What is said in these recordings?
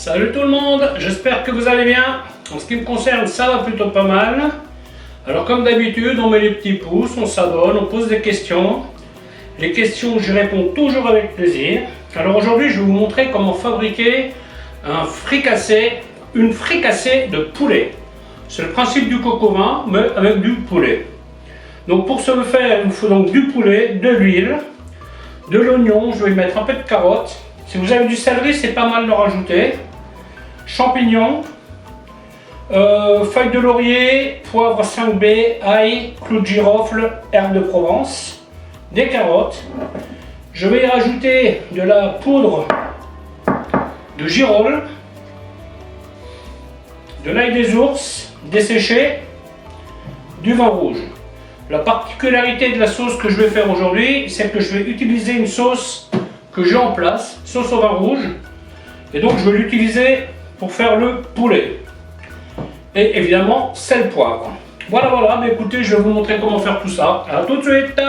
Salut tout le monde, j'espère que vous allez bien. En ce qui me concerne, ça va plutôt pas mal. Alors comme d'habitude, on met les petits pouces, on s'abonne, on pose des questions. Les questions, je réponds toujours avec plaisir. Alors aujourd'hui, je vais vous montrer comment fabriquer un fricassé, une fricassée de poulet. C'est le principe du coq au vin, mais avec du poulet. Donc pour ce faire, il vous faut donc du poulet, de l'huile, de l'oignon, je vais y mettre un peu de carotte. Si vous avez du céleri, c'est pas mal de rajouter. Champignons, feuilles de laurier, poivre 5B, ail, clou de girofle, herbes de Provence, des carottes. Je vais y rajouter de la poudre de girolles, de l'ail des ours desséché, du vin rouge. La particularité de la sauce que je vais faire aujourd'hui, c'est que je vais utiliser une sauce que j'ai en place, sauce au vin rouge, et donc je vais l'utiliser pour faire le poulet. Et évidemment, sel, poivre. Voilà, mais écoutez, je vais vous montrer comment faire tout ça. A tout de suite.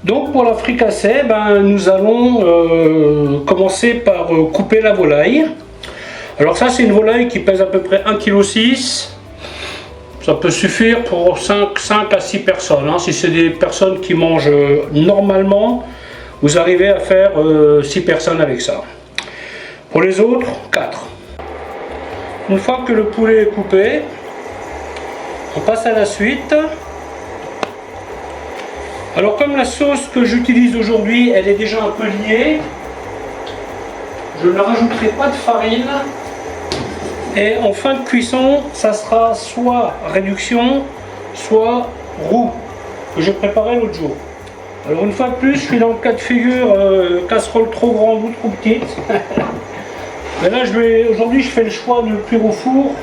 Donc pour la fricassée, nous allons commencer par couper la volaille. Alors ça, c'est une volaille qui pèse à peu près 1,6 kg. Ça peut suffire pour 5 à 6 personnes. Hein. Si c'est des personnes qui mangent normalement, vous arrivez à faire 6 personnes avec ça. Pour les autres, 4. Une fois que le poulet est coupé, on passe à la suite. Alors comme la sauce que j'utilise aujourd'hui, elle est déjà un peu liée, je ne rajouterai pas de farine. Et en fin de cuisson, ça sera soit réduction, soit roux, que j'ai préparé l'autre jour. Alors une fois de plus, je suis dans le cas de figure casserole trop grande ou trop petite. Mais là, aujourd'hui, je fais le choix de le cuire au four,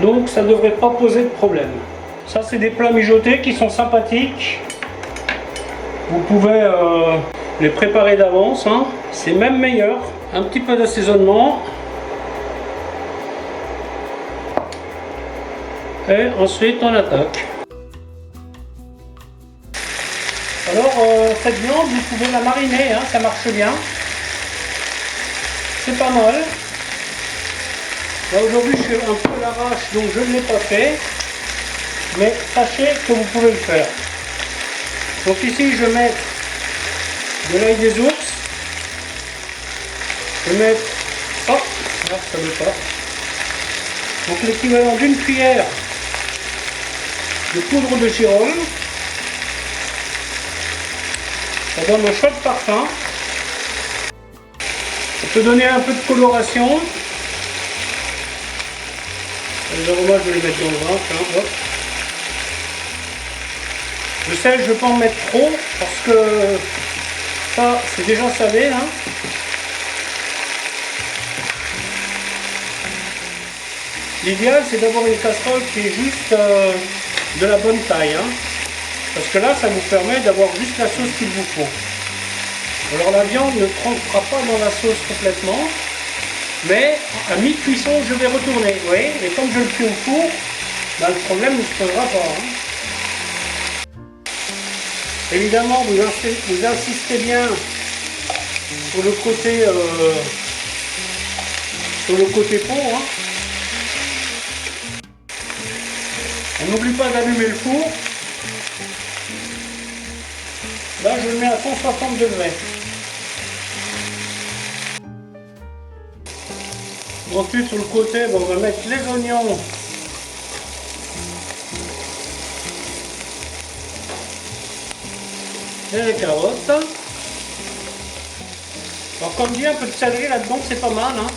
donc ça ne devrait pas poser de problème. Ça, c'est des plats mijotés qui sont sympathiques. Vous pouvez les préparer d'avance, hein. C'est même meilleur. Un petit peu d'assaisonnement. Et ensuite, on attaque. Alors, cette viande, vous pouvez la mariner, hein, ça marche bien. C'est pas mal. Là aujourd'hui je fais un peu à l'arrache, donc je ne l'ai pas fait. Mais sachez que vous pouvez le faire. Donc ici je vais mettre de l'ail des ours. Je vais mettre... Oh, là ça ne veut pas. Donc l'équivalent d'une cuillère de poudre de girolles. Ça donne un chouette parfum. Ça peut donner un peu de coloration. Les aromates, je vais les mettre dans le vin. Hein, hop. Le sel, je ne vais pas en mettre trop parce que ça, c'est déjà salé. Hein. L'idéal, c'est d'avoir une casserole qui est juste de la bonne taille. Hein. Parce que là, ça vous permet d'avoir juste la sauce qu'il vous faut. Alors la viande ne trempera pas dans la sauce complètement, mais à mi-cuisson je vais retourner, vous voyez, et comme je le cuis au four, le problème ne se posera pas. Hein. Évidemment, vous insistez bien sur le côté peau. Hein. On n'oublie pas d'allumer le four. Là, je le mets à 160 degrés. Ensuite, sur le côté, on va mettre les oignons. Et les carottes. Alors, comme dit, un peu de céleri là-dedans, c'est pas mal. Hein.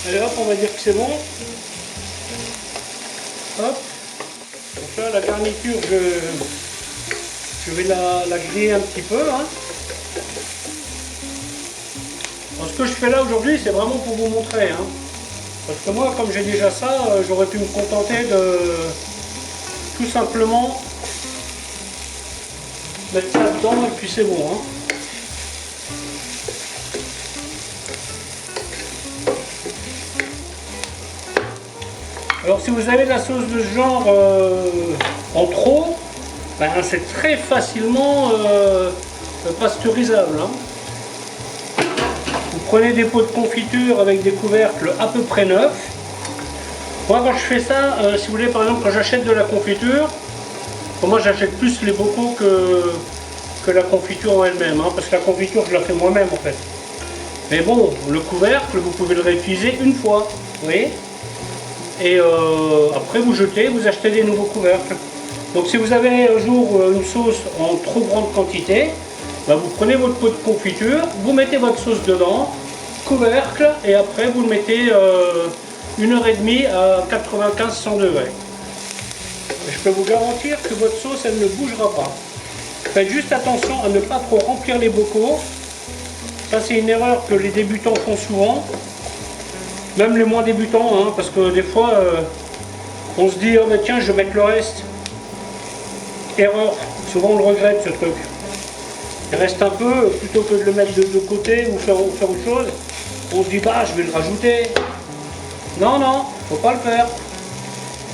Allez hop, on va dire que c'est bon. Hop. Donc là, la garniture, je vais la griller un petit peu. Hein. Alors, ce que je fais là aujourd'hui, c'est vraiment pour vous montrer. Hein. Parce que moi, comme j'ai déjà ça, j'aurais pu me contenter de tout simplement mettre ça dedans et puis c'est bon. Hein. Alors si vous avez de la sauce de ce genre en trop, c'est très facilement pasteurisable. Hein. prenez des pots de confiture avec des couvercles à peu près neufs. Moi quand je fais ça, si vous voulez, par exemple quand j'achète de la confiture, moi j'achète plus les bocaux que la confiture en elle-même, hein, parce que la confiture je la fais moi-même en fait. Mais bon, le couvercle, vous pouvez le réutiliser une fois, vous voyez. Et après vous jetez, vous achetez des nouveaux couvercles. Donc si vous avez un jour une sauce en trop grande quantité, bah, vous prenez votre pot de confiture, vous mettez votre sauce dedans, couvercle, et après vous le mettez 1h30 à 95-100 degrés. Je peux vous garantir que votre sauce elle ne bougera pas. Faites juste attention à ne pas trop remplir les bocaux. Ça c'est une erreur que les débutants font souvent. Même les moins débutants, hein, parce que des fois on se dit oh mais tiens je vais mettre le reste. Erreur, souvent on le regrette ce truc. Il reste un peu, plutôt que de le mettre de côté ou faire autre chose, on se dit bah je vais le rajouter. Non, non, faut pas le faire.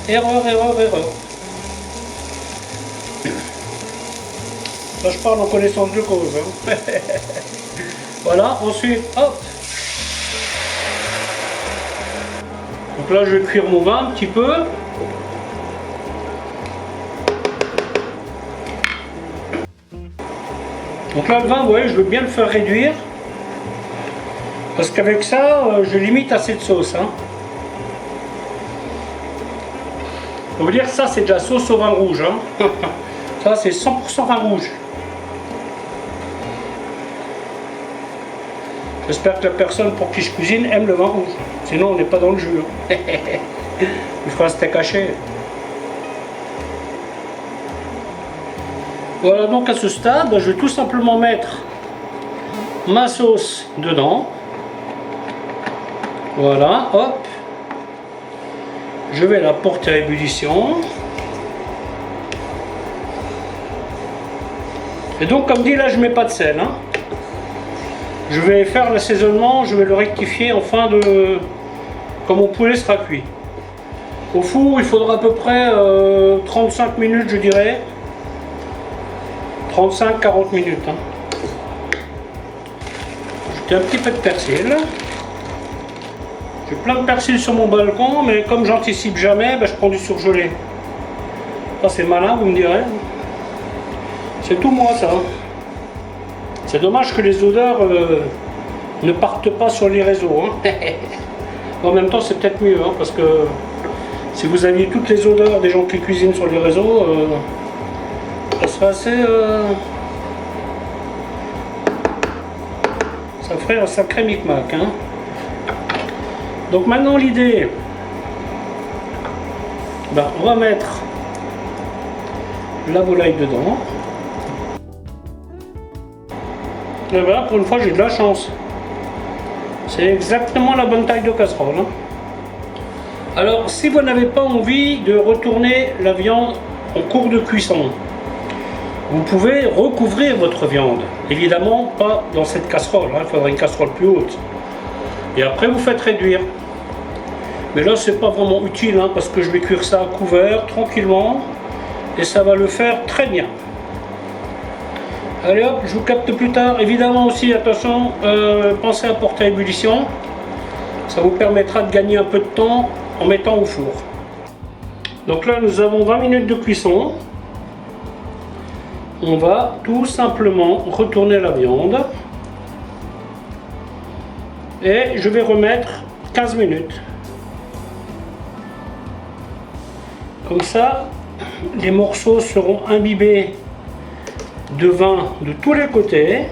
Erreur, erreur, erreur. Là je parle en connaissance de cause. Hein. Voilà, ensuite, hop. Donc là je vais cuire mon vin un petit peu. Donc là le vin, vous voyez, je veux bien le faire réduire. Parce qu'avec ça, je limite assez de sauce. Hein. On veut dire que ça c'est de la sauce au vin rouge. Hein. Ça c'est 100% vin rouge. J'espère que la personne pour qui je cuisine aime le vin rouge. Sinon on n'est pas dans le jus. Hein. Il faut un steak haché. Voilà, donc à ce stade, je vais tout simplement mettre ma sauce dedans. Voilà, hop. Je vais la porter à ébullition. Et donc, comme dit, là, je ne mets pas de sel. Hein. Je vais faire l'assaisonnement, je vais le rectifier en fin de... quand mon poulet sera cuit. Au four, il faudra à peu près 35 minutes, je dirais. 35-40 minutes. Hein. Ajouter un petit peu de persil. J'ai plein de persil sur mon balcon, mais comme j'anticipe jamais, ben, je prends du surgelé. Ça c'est malin, vous me direz. C'est tout moi ça. C'est dommage que les odeurs ne partent pas sur les réseaux. Hein. En même temps c'est peut-être mieux, hein, parce que si vous aviez toutes les odeurs des gens qui cuisinent sur les réseaux, ça serait assez... ça ferait un sacré micmac. Hein. Donc maintenant l'idée, ben, on va mettre la volaille dedans. Et voilà, pour une fois j'ai de la chance. C'est exactement la bonne taille de casserole. Hein. Alors si vous n'avez pas envie de retourner la viande en cours de cuisson, vous pouvez recouvrir votre viande. Évidemment pas dans cette casserole, hein. Il faudra une casserole plus haute. Et après vous faites réduire. Mais là c'est pas vraiment utile, hein, parce que je vais cuire ça à couvert, tranquillement. Et ça va le faire très bien. Allez hop, je vous capte plus tard. Évidemment aussi, attention, pensez à porter à ébullition. Ça vous permettra de gagner un peu de temps en mettant au four. Donc là nous avons 20 minutes de cuisson. On va tout simplement retourner la viande. Et je vais remettre 15 minutes. Comme ça, les morceaux seront imbibés de vin de tous les côtés.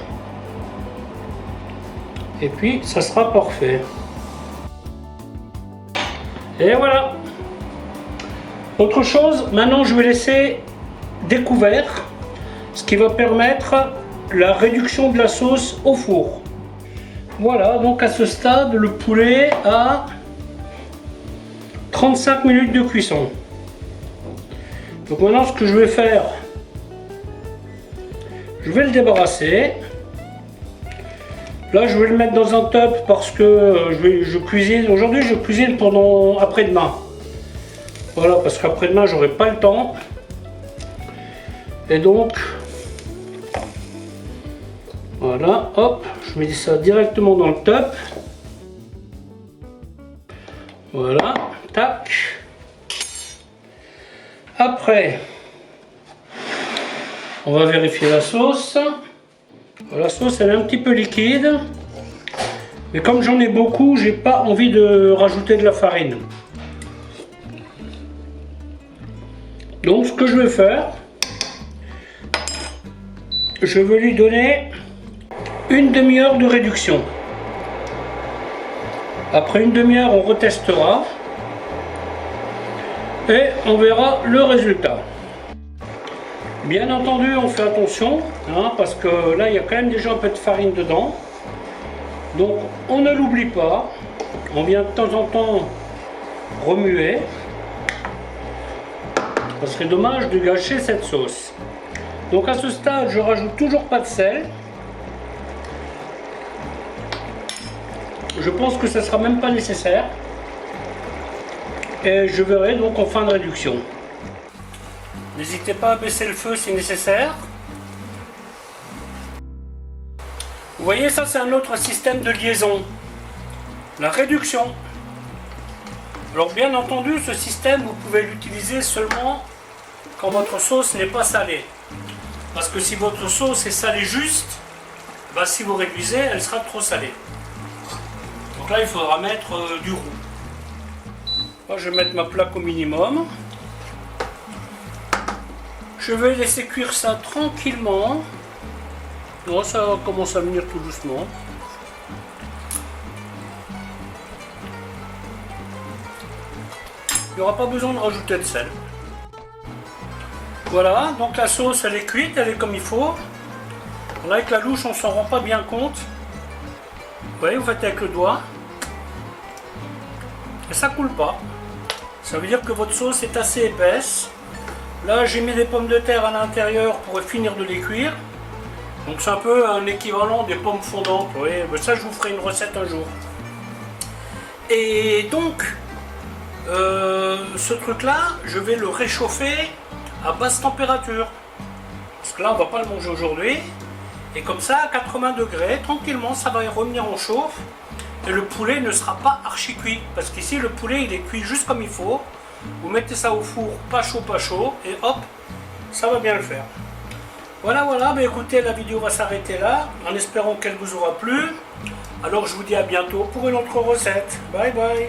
Et puis, ça sera parfait. Et voilà. Autre chose, maintenant je vais laisser découvert, ce qui va permettre la réduction de la sauce au four. Voilà, donc à ce stade, le poulet a 35 minutes de cuisson. Donc maintenant, ce que je vais faire, je vais le débarrasser. Là, je vais le mettre dans un top parce que je cuisine. Aujourd'hui, je cuisine pendant après-demain. Voilà, parce qu'après-demain, j'aurai pas le temps. Et donc, voilà, hop, je mets ça directement dans le top. Voilà, tac. Après, on va vérifier la sauce. La sauce, elle est un petit peu liquide. Mais comme j'en ai beaucoup, j'ai pas envie de rajouter de la farine. Donc ce que je vais faire, je vais lui donner une demi-heure de réduction. Après une demi-heure, on retestera et on verra le résultat. Bien entendu, on fait attention, hein, parce que là, il y a quand même déjà un peu de farine dedans. Donc, on ne l'oublie pas. On vient de temps en temps remuer. Ça serait dommage de gâcher cette sauce. Donc, à ce stade, je rajoute toujours pas de sel. Je pense que ça sera même pas nécessaire. Et je verrai donc en fin de réduction. N'hésitez pas à baisser le feu si nécessaire. Vous voyez, ça c'est un autre système de liaison. La réduction. Alors bien entendu, ce système, vous pouvez l'utiliser seulement quand votre sauce n'est pas salée. Parce que si votre sauce est salée juste, bah, si vous réduisez, elle sera trop salée. Donc là, il faudra mettre du roux. Moi, je vais mettre ma plaque au minimum. Je vais laisser cuire ça tranquillement. Bon, ça commence à venir tout doucement. Il n'y aura pas besoin de rajouter de sel. Voilà, donc la sauce elle est cuite, elle est comme il faut. Là, avec la louche, on s'en rend pas bien compte. Vous voyez, vous faites avec le doigt. Et ça coule pas. Ça veut dire que votre sauce est assez épaisse. Là, j'ai mis des pommes de terre à l'intérieur pour finir de les cuire. Donc c'est un peu un équivalent des pommes fondantes. Vous voyez, mais ça, je vous ferai une recette un jour. Et donc, ce truc-là, je vais le réchauffer à basse température. Parce que là, on va pas le manger aujourd'hui. Et comme ça, à 80 degrés, tranquillement, ça va revenir en chauffe. Et le poulet ne sera pas archi cuit. Parce qu'ici, le poulet, il est cuit juste comme il faut. Vous mettez ça au four, pas chaud, et hop, ça va bien le faire. Voilà, mais écoutez, la vidéo va s'arrêter là, en espérant qu'elle vous aura plu. Alors je vous dis à bientôt pour une autre recette. Bye bye.